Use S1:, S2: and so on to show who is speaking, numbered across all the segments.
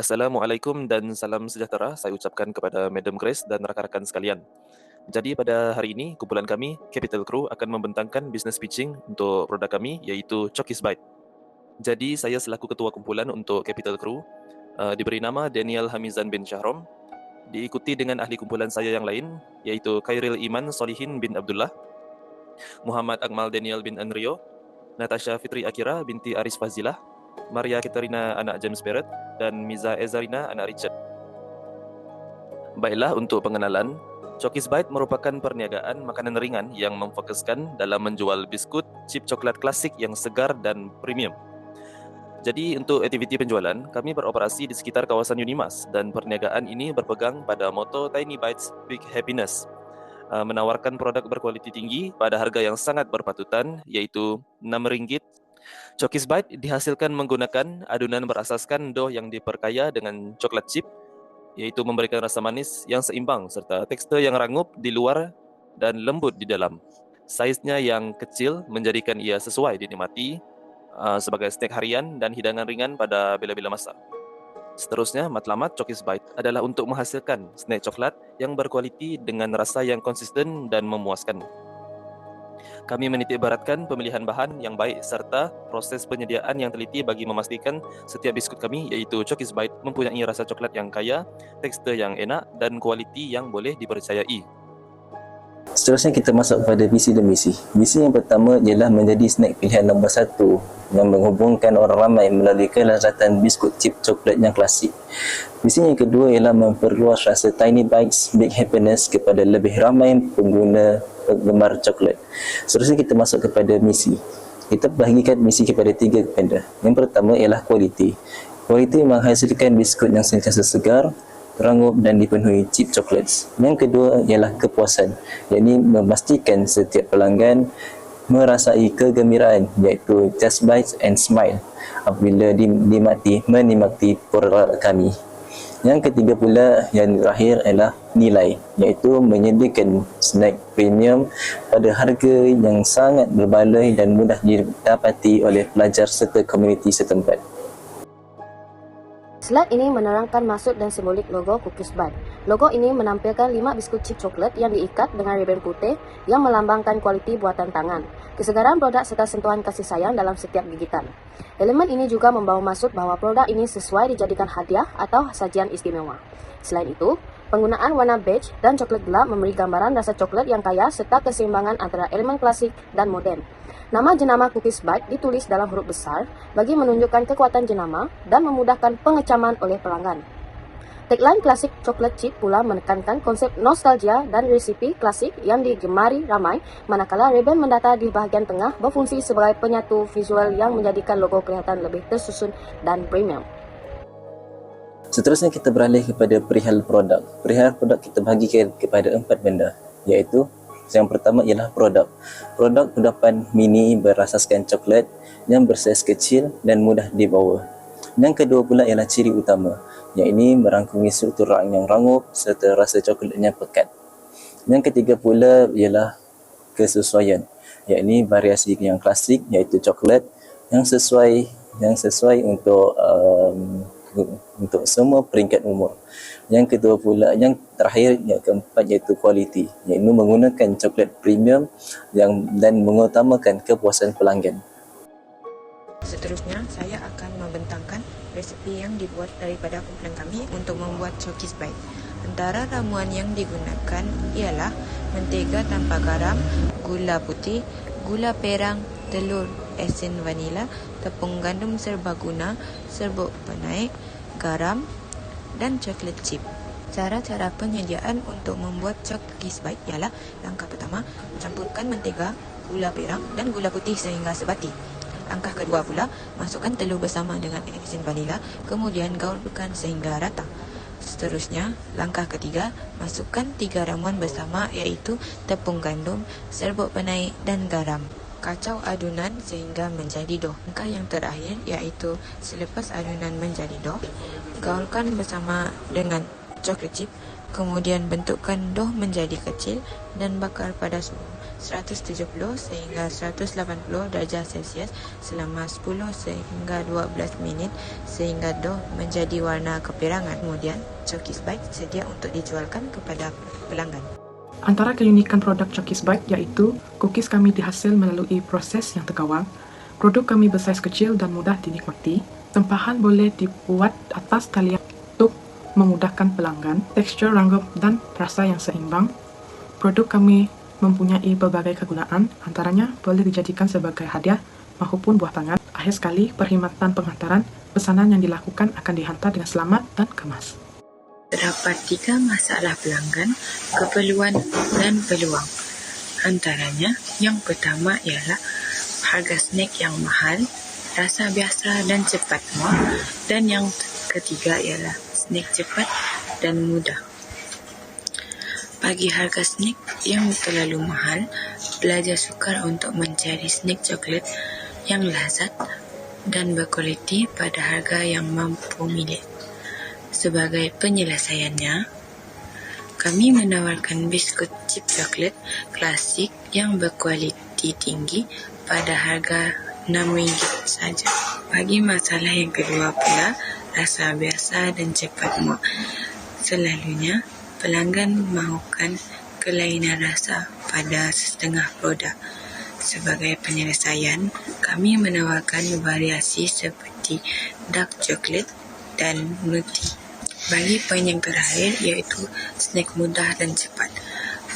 S1: Assalamualaikum dan salam sejahtera saya ucapkan kepada Madam Grace dan rakan-rakan sekalian. Jadi pada hari ini, kumpulan kami, Capital Crew, akan membentangkan business pitching untuk produk kami iaitu Chokis Bite. Jadi saya selaku ketua kumpulan untuk Capital Crew, diberi nama Daniel Hamizan bin Syahrom, diikuti dengan ahli kumpulan saya yang lain iaitu Khairil Iman Solihin bin Abdullah, Muhammad Akmal Daniel bin Anrio, Natasha Fitri Akira binti Aris Fazilah, Maria Katerina anak James Barrett, dan Miza Ezarina anak Richard. Baiklah, untuk pengenalan, Chokis Bite merupakan perniagaan makanan ringan yang memfokuskan dalam menjual biskut chip coklat klasik yang segar dan premium. Jadi untuk aktiviti penjualan, kami beroperasi di sekitar kawasan Unimas dan perniagaan ini berpegang pada moto Tiny Bites Big Happiness, menawarkan produk berkualiti tinggi pada harga yang sangat berpatutan iaitu RM6. Chokis Bite dihasilkan menggunakan adunan berasaskan dough yang diperkaya dengan coklat chip, iaitu memberikan rasa manis yang seimbang serta tekstur yang rangup di luar dan lembut di dalam. Saiznya yang kecil menjadikan ia sesuai dinikmati sebagai snack harian dan hidangan ringan pada bila-bila masa. Seterusnya, matlamat Chokis Bite adalah untuk menghasilkan snack coklat yang berkualiti dengan rasa yang konsisten dan memuaskan. Kami menitikberatkan pemilihan bahan yang baik serta proses penyediaan yang teliti bagi memastikan setiap biskut kami iaitu Chokis Bite mempunyai rasa coklat yang kaya, tekstur yang enak dan kualiti yang boleh dipercayai.
S2: Seterusnya kita masuk kepada visi dan misi. Misi yang pertama ialah menjadi snack pilihan nombor 1 yang menghubungkan orang ramai melalui kelezatan biskut chip coklat yang klasik. Misi yang kedua ialah memperluas rasa Tiny Bites Big Happiness kepada lebih ramai pengguna penggemar coklat. Seterusnya kita masuk kepada misi. Kita bahagikan misi kepada 3 benda. Yang pertama ialah kualiti. Kualiti menghasilkan biskut yang sentiasa segar, rangup dan dipenuhi chip coklat. Yang kedua ialah kepuasan, yakni memastikan setiap pelanggan merasai kegembiraan iaitu Just Bites and Smile apabila menikmati produk kami. Yang ketiga pula yang terakhir ialah nilai, iaitu menyediakan snack premium pada harga yang sangat berbaloi dan mudah didapati oleh pelajar serta komuniti setempat.
S3: Slide ini menerangkan maksud dan simbolik logo Chokis Bite. Logo ini menampilkan 5 biskut chip coklat yang diikat dengan ribbon putih yang melambangkan kualiti buatan tangan, kesegaran produk serta sentuhan kasih sayang dalam setiap gigitan. Elemen ini juga membawa maksud bahawa produk ini sesuai dijadikan hadiah atau sajian istimewa. Selain itu, penggunaan warna beige dan coklat gelap memberi gambaran rasa coklat yang kaya serta keseimbangan antara elemen klasik dan moden. Nama jenama Chokis Bite ditulis dalam huruf besar bagi menunjukkan kekuatan jenama dan memudahkan pengecaman oleh pelanggan. Tagline klasik coklat chip pula menekankan konsep nostalgia dan resipi klasik yang digemari ramai, manakala ribbon mendata di bahagian tengah berfungsi sebagai penyatu visual yang menjadikan logo kelihatan lebih tersusun dan premium.
S2: Seterusnya kita beralih kepada perihal produk. Perihal produk kita bahagikan kepada 4 benda, iaitu yang pertama ialah produk. Produk kudapan mini berasaskan coklat yang bersaiz kecil dan mudah dibawa. Yang kedua pula ialah ciri utama, iaitu merangkumi struktur yang rangup serta rasa coklatnya pekat. Yang ketiga pula ialah kesesuaian, iaitu variasi yang klasik iaitu coklat yang sesuai untuk semua peringkat umur. Yang kedua pula, yang terakhir, yang keempat iaitu kualiti, iaitu menggunakan coklat premium dan mengutamakan kepuasan pelanggan.
S4: Seterusnya, saya akan membentangkan resipi yang dibuat daripada kumpulan kami untuk membuat Chokis Bite. Antara ramuan yang digunakan ialah mentega tanpa garam, gula putih, gula perang, telur esen vanila, tepung gandum serbaguna, serbuk penaik, garam dan coklat chip. Cara-cara penyediaan untuk membuat Chokis Bite ialah langkah pertama, campurkan mentega, gula perang dan gula putih sehingga sebati. Langkah kedua pula, masukkan telur bersama dengan esen vanila, kemudian gaulkan sehingga rata. Seterusnya, langkah ketiga, masukkan 3 ramuan bersama iaitu tepung gandum, serbuk penaik dan garam. Kacau adunan sehingga menjadi dough. Langkah yang terakhir iaitu selepas adunan menjadi dough, gaulkan bersama dengan coklat chip, kemudian bentukkan dough menjadi kecil dan bakar pada suhu 170 sehingga 180 darjah Celsius selama 10 sehingga 12 minit sehingga dough menjadi warna kepirangan. Kemudian, Cokis Bite sedia untuk dijualkan kepada pelanggan.
S5: Antara keunikan produk Cokis Bite iaitu cookies kami dihasil melalui proses yang terkawal, produk kami bersaiz kecil dan mudah dinikmati, tempahan boleh dibuat atas talian untuk memudahkan pelanggan, tekstur rangup dan rasa yang seimbang. Produk kami mempunyai berbagai kegunaan, antaranya boleh dijadikan sebagai hadiah maupun buah tangan. Akhir sekali, perkhidmatan penghantaran pesanan yang dilakukan akan dihantar dengan selamat dan kemas.
S4: Terdapat 3 masalah pelanggan, keperluan dan peluang. Antaranya, yang pertama ialah harga snack yang mahal, rasa biasa dan cepat muak, dan yang ketiga ialah snack cepat dan mudah. Bagi harga snack yang terlalu mahal, pelajar sukar untuk mencari snack coklat yang lazat dan berkualiti pada harga yang mampu milik. Sebagai penyelesaiannya, kami menawarkan biskut chip coklat klasik yang berkualiti tinggi pada harga RM6 saja. Bagi masalah yang kedua pula, rasa biasa dan cepat muak. Selalunya, pelanggan mahukan kelainan rasa pada setengah produk. Sebagai penyelesaian, kami menawarkan variasi seperti dark chocolate dan nutty. Bagi poin yang terakhir iaitu snack mudah dan cepat.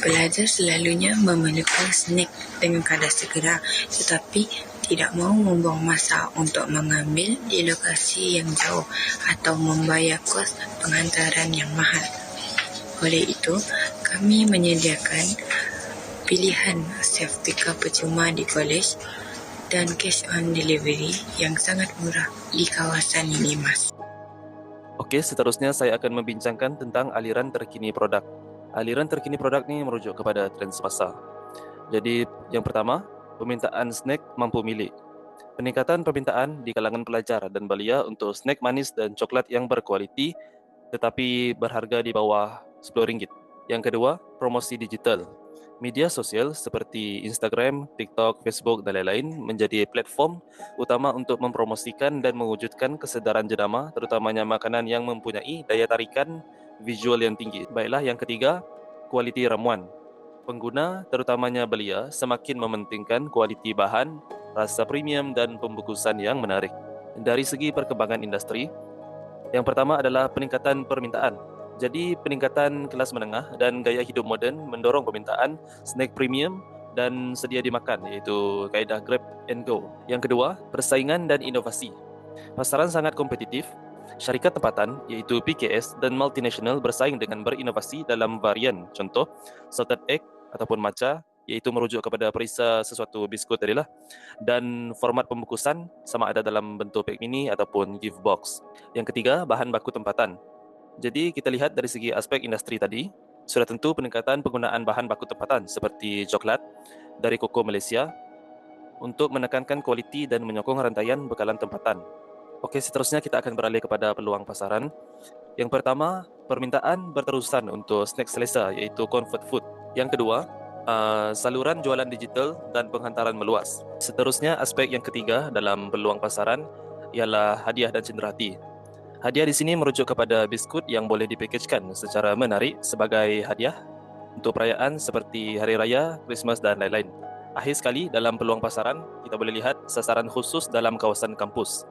S4: Pelajar selalunya memerlukan snack dengan kadar segera tetapi tidak mahu membuang masa untuk mengambil di lokasi yang jauh atau membayar kos penghantaran yang mahal. Oleh itu, kami menyediakan pilihan self-pick-up percuma di kolej dan cash on delivery yang sangat murah di kawasan ini, Mas.
S1: Okey, seterusnya saya akan membincangkan tentang aliran terkini produk. Aliran terkini produk ni merujuk kepada trend semasa. Jadi, yang pertama, permintaan snack mampu milik. Peningkatan permintaan di kalangan pelajar dan belia untuk snack manis dan coklat yang berkualiti tetapi berharga di bawah RM10. Yang kedua, promosi digital. Media sosial seperti Instagram, TikTok, Facebook dan lain-lain menjadi platform utama untuk mempromosikan dan mewujudkan kesedaran jenama terutamanya makanan yang mempunyai daya tarikan visual yang tinggi. Baiklah, yang ketiga, kualiti ramuan. Pengguna terutamanya belia semakin mementingkan kualiti bahan, rasa premium dan pembungkusan yang menarik. Dari segi perkembangan industri, yang pertama adalah peningkatan permintaan. Jadi peningkatan kelas menengah dan gaya hidup moden mendorong permintaan snack premium dan sedia dimakan iaitu kaedah grab and go. Yang kedua, persaingan dan inovasi. Pasaran sangat kompetitif. Syarikat tempatan iaitu PKS dan multinasional bersaing dengan berinovasi dalam varian. Contoh, salted egg ataupun matcha iaitu merujuk kepada perisa sesuatu biskut tadilah, dan format pembungkusan sama ada dalam bentuk pack mini ataupun gift box. Yang ketiga, bahan baku tempatan. Jadi kita lihat dari segi aspek industri tadi, sudah tentu peningkatan penggunaan bahan baku tempatan seperti coklat dari koko Malaysia untuk menekankan kualiti dan menyokong rantaian bekalan tempatan. Okey, seterusnya kita akan beralih kepada peluang pasaran. Yang pertama, permintaan berterusan untuk snack selesa iaitu comfort food. Yang kedua, saluran jualan digital dan penghantaran meluas. Seterusnya, aspek yang ketiga dalam peluang pasaran ialah hadiah dan cenderahati. Hadiah di sini merujuk kepada biskut yang boleh dipakejkan secara menarik sebagai hadiah untuk perayaan seperti Hari Raya, Christmas dan lain-lain. Akhir sekali, dalam peluang pasaran, kita boleh lihat sasaran khusus dalam kawasan kampus.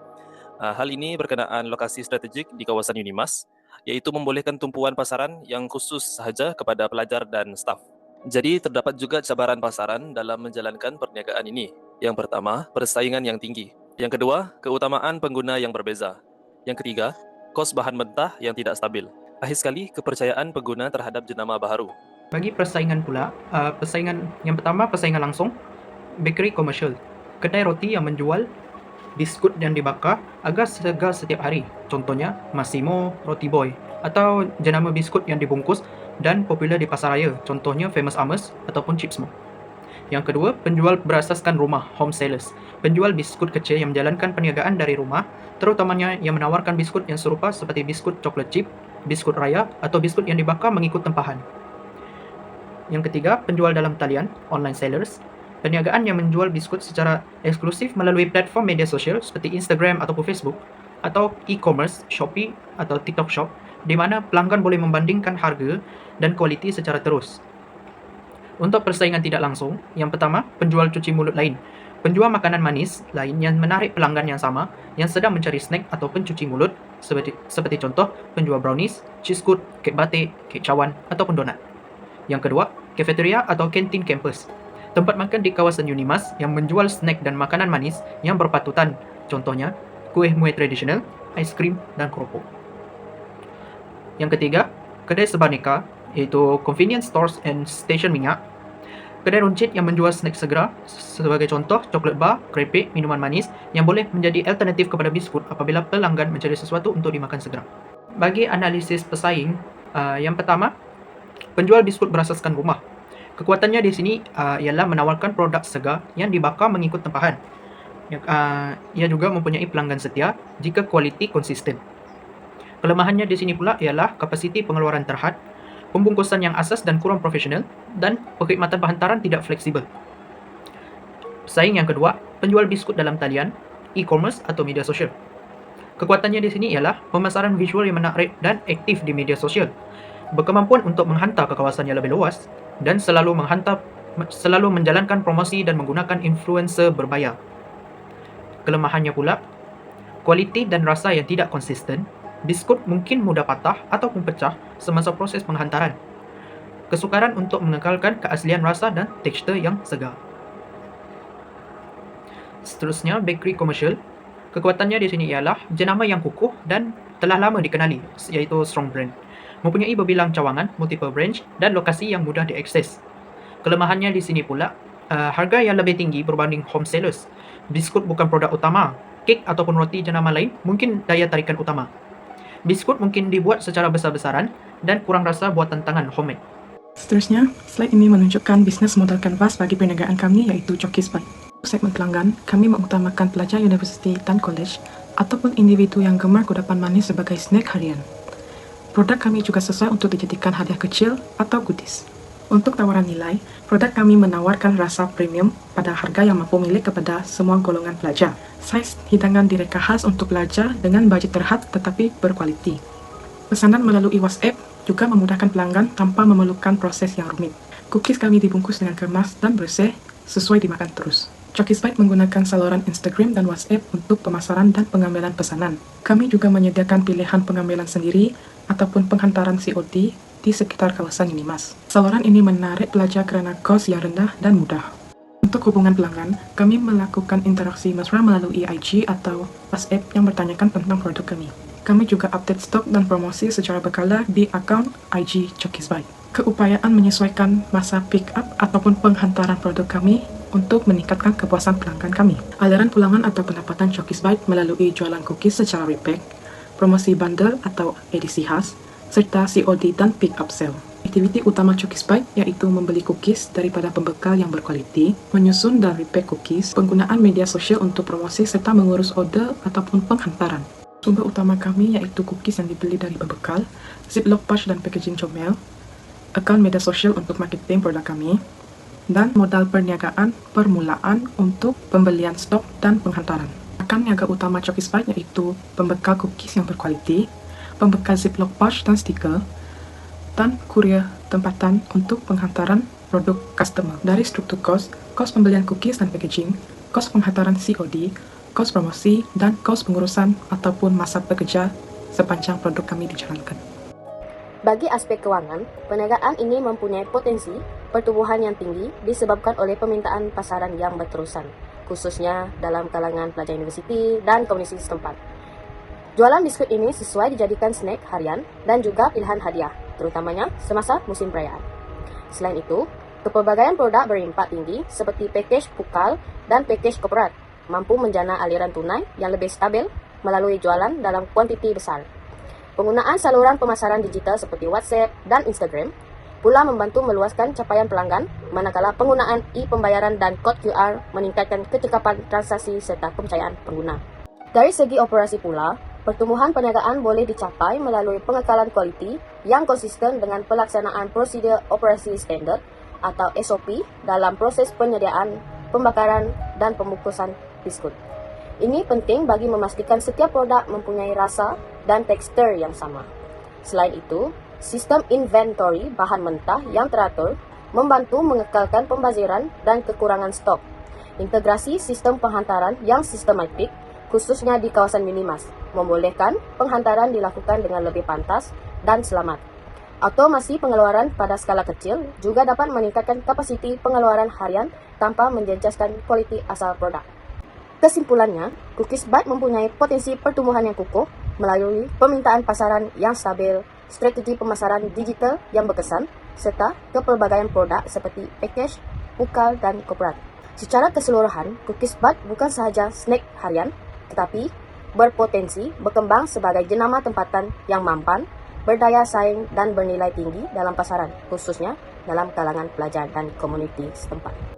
S1: Hal ini berkenaan lokasi strategik di kawasan Unimas, iaitu membolehkan tumpuan pasaran yang khusus sahaja kepada pelajar dan staf. Jadi, terdapat juga cabaran pasaran dalam menjalankan perniagaan ini. Yang pertama, persaingan yang tinggi. Yang kedua, keutamaan pengguna yang berbeza. Yang ketiga, kos bahan mentah yang tidak stabil. Akhir sekali, kepercayaan pengguna terhadap jenama baharu.
S6: Bagi persaingan pula, persaingan yang pertama, persaingan langsung, bakery komersial. Kedai roti yang menjual biskut yang dibakar agar segar setiap hari. Contohnya, Massimo, Roti Boy. Atau jenama biskut yang dibungkus dan popular di pasaraya. Contohnya, Famous Amos ataupun Chips Mo. Yang kedua, penjual berasaskan rumah, home sellers. Penjual biskut kecil yang menjalankan perniagaan dari rumah, terutamanya yang menawarkan biskut yang serupa seperti biskut coklat chip, biskut raya, atau biskut yang dibakar mengikut tempahan. Yang ketiga, penjual dalam talian, online sellers. Perniagaan yang menjual biskut secara eksklusif melalui platform media sosial seperti Instagram ataupun Facebook, atau e-commerce, Shopee atau TikTok Shop, di mana pelanggan boleh membandingkan harga dan kualiti secara terus. Untuk persaingan tidak langsung, yang pertama, penjual cuci mulut lain. Penjual makanan manis lain yang menarik pelanggan yang sama yang sedang mencari snack atau pencuci mulut, seperti contoh penjual brownies, cheese good, kek batik, kek cawan ataupun donat. Yang kedua, cafeteria atau kantin kampus. Tempat makan di kawasan Unimas yang menjual snack dan makanan manis yang berpatutan, contohnya kuih muih tradisional, ais krim, dan keropok. Yang ketiga, kedai sebaneka, iaitu convenience stores and stesen minyak. Kedai runcit yang menjual snack segera, sebagai contoh coklat bar, keripik, minuman manis yang boleh menjadi alternatif kepada biskut apabila pelanggan mencari sesuatu untuk dimakan segera. Bagi analisis pesaing, yang pertama, penjual biskut berasaskan rumah. Kekuatannya di sini ialah menawarkan produk segar yang dibakar mengikut tempahan. Ia juga mempunyai pelanggan setia jika kualiti konsisten. Kelemahannya di sini pula ialah kapasiti pengeluaran terhad, pembungkusan yang asas dan kurang profesional, dan perkhidmatan penghantaran tidak fleksibel. Pesaing yang kedua, penjual biskut dalam talian, e-commerce atau media sosial. Kekuatannya di sini ialah pemasaran visual yang menarik dan aktif di media sosial, berkemampuan untuk menghantar ke kawasan yang lebih luas, dan selalu menjalankan promosi dan menggunakan influencer berbayar. Kelemahannya pula, kualiti dan rasa yang tidak konsisten. Biskut mungkin mudah patah ataupun pecah semasa proses penghantaran. Kesukaran untuk mengekalkan keaslian rasa dan tekstur yang segar. Seterusnya, bakery komersial. Kekuatannya di sini ialah jenama yang kukuh dan telah lama dikenali, iaitu strong brand. Mempunyai berbilang cawangan, multiple branch, dan lokasi yang mudah diakses. Kelemahannya di sini pula, harga yang lebih tinggi berbanding home sellers. Biskut bukan produk utama. Kek ataupun roti jenama lain mungkin daya tarikan utama. Biskut mungkin dibuat secara besar-besaran dan kurang rasa buatan tangan homemade.
S5: Seterusnya, slide ini menunjukkan bisnes modal kanvas bagi perniagaan kami, iaitu Chokis Bite. Untuk segmen pelanggan, kami mengutamakan pelajar universiti dan college ataupun individu yang gemar kudapan manis sebagai snack harian. Produk kami juga sesuai untuk dijadikan hadiah kecil atau goodies. Untuk tawaran nilai, produk kami menawarkan rasa premium pada harga yang mampu milik kepada semua golongan pelajar. Saiz hidangan direka khas untuk pelajar dengan bajet terhad tetapi berkualiti. Pesanan melalui WhatsApp juga memudahkan pelanggan tanpa memerlukan proses yang rumit. Cookies kami dibungkus dengan kemas dan bersih sesuai dimakan terus. Chokis Bite menggunakan saluran Instagram dan WhatsApp untuk pemasaran dan pengambilan pesanan. Kami juga menyediakan pilihan pengambilan sendiri ataupun penghantaran COD di sekitar kawasan Unimas. Saluran ini menarik pelajar kerana kos yang rendah dan mudah. Untuk hubungan pelanggan, kami melakukan interaksi mesra melalui IG atau WhatsApp yang bertanyakan tentang produk kami. Kami juga update stok dan promosi secara berkala di akaun IG Chokis Bite. Keupayaan menyesuaikan masa pick up ataupun penghantaran produk kami untuk meningkatkan kepuasan pelanggan kami. Aliran pulangan atau pendapatan Chokis Bite melalui jualan cookies secara repack, promosi bundle atau edisi khas, serta COD dan pick up sale. Aktiviti utama Chokis Bite yaitu membeli cookies daripada pembekal yang berkualiti, menyusun dan repack cookies, penggunaan media sosial untuk promosi serta mengurus order ataupun penghantaran. Sumber utama kami yaitu cookies yang dibeli dari pembekal, ziplock pouch dan packaging comel, akaun media sosial untuk marketing produk kami, dan modal perniagaan permulaan untuk pembelian stok dan penghantaran. Akan niaga utama Chokis Bite yaitu pembekal cookies yang berkualiti, pembekal ziplock pouch dan stiker, dan kurier tempatan untuk penghantaran produk customer. Dari struktur kos pembelian cookies dan packaging, kos penghantaran COD, kos promosi, dan kos pengurusan ataupun masa pekerja sepanjang produk kami dijalankan.
S3: Bagi aspek kewangan, perniagaan ini mempunyai potensi pertumbuhan yang tinggi disebabkan oleh permintaan pasaran yang berterusan, khususnya dalam kalangan pelajar universiti dan komuniti setempat. Jualan biskut ini sesuai dijadikan snack harian dan juga pilihan hadiah, terutamanya semasa musim perayaan. Selain itu, kepelbagaian produk berimpak tinggi seperti pakej pukal dan pakej korporat mampu menjana aliran tunai yang lebih stabil melalui jualan dalam kuantiti besar. Penggunaan saluran pemasaran digital seperti WhatsApp dan Instagram pula membantu meluaskan capaian pelanggan, manakala penggunaan e-pembayaran dan kod QR meningkatkan kecekapan transaksi serta kepercayaan pengguna. Dari segi operasi pula, pertumbuhan perniagaan boleh dicapai melalui pengekalan kualiti yang konsisten dengan pelaksanaan prosedur operasi standard atau SOP dalam proses penyediaan, pembakaran, dan pembungkusan biskut. Ini penting bagi memastikan setiap produk mempunyai rasa dan tekstur yang sama. Selain itu, sistem inventory bahan mentah yang teratur membantu mengekalkan pembaziran dan kekurangan stok. Integrasi sistem penghantaran yang sistematik, khususnya di kawasan minimas, membolehkan penghantaran dilakukan dengan lebih pantas dan selamat. Automasi pengeluaran pada skala kecil juga dapat meningkatkan kapasiti pengeluaran harian tanpa menjejaskan kualiti asal produk. Kesimpulannya, Cookies Bite mempunyai potensi pertumbuhan yang kukuh melalui permintaan pasaran yang stabil, strategi pemasaran digital yang berkesan, serta kepelbagaian produk seperti package, pukal, dan korporat. Secara keseluruhan, Cookies Bite bukan sahaja snack harian, tetapi berpotensi berkembang sebagai jenama tempatan yang mampan, berdaya saing, dan bernilai tinggi dalam pasaran, khususnya dalam kalangan pelajar dan komuniti setempat.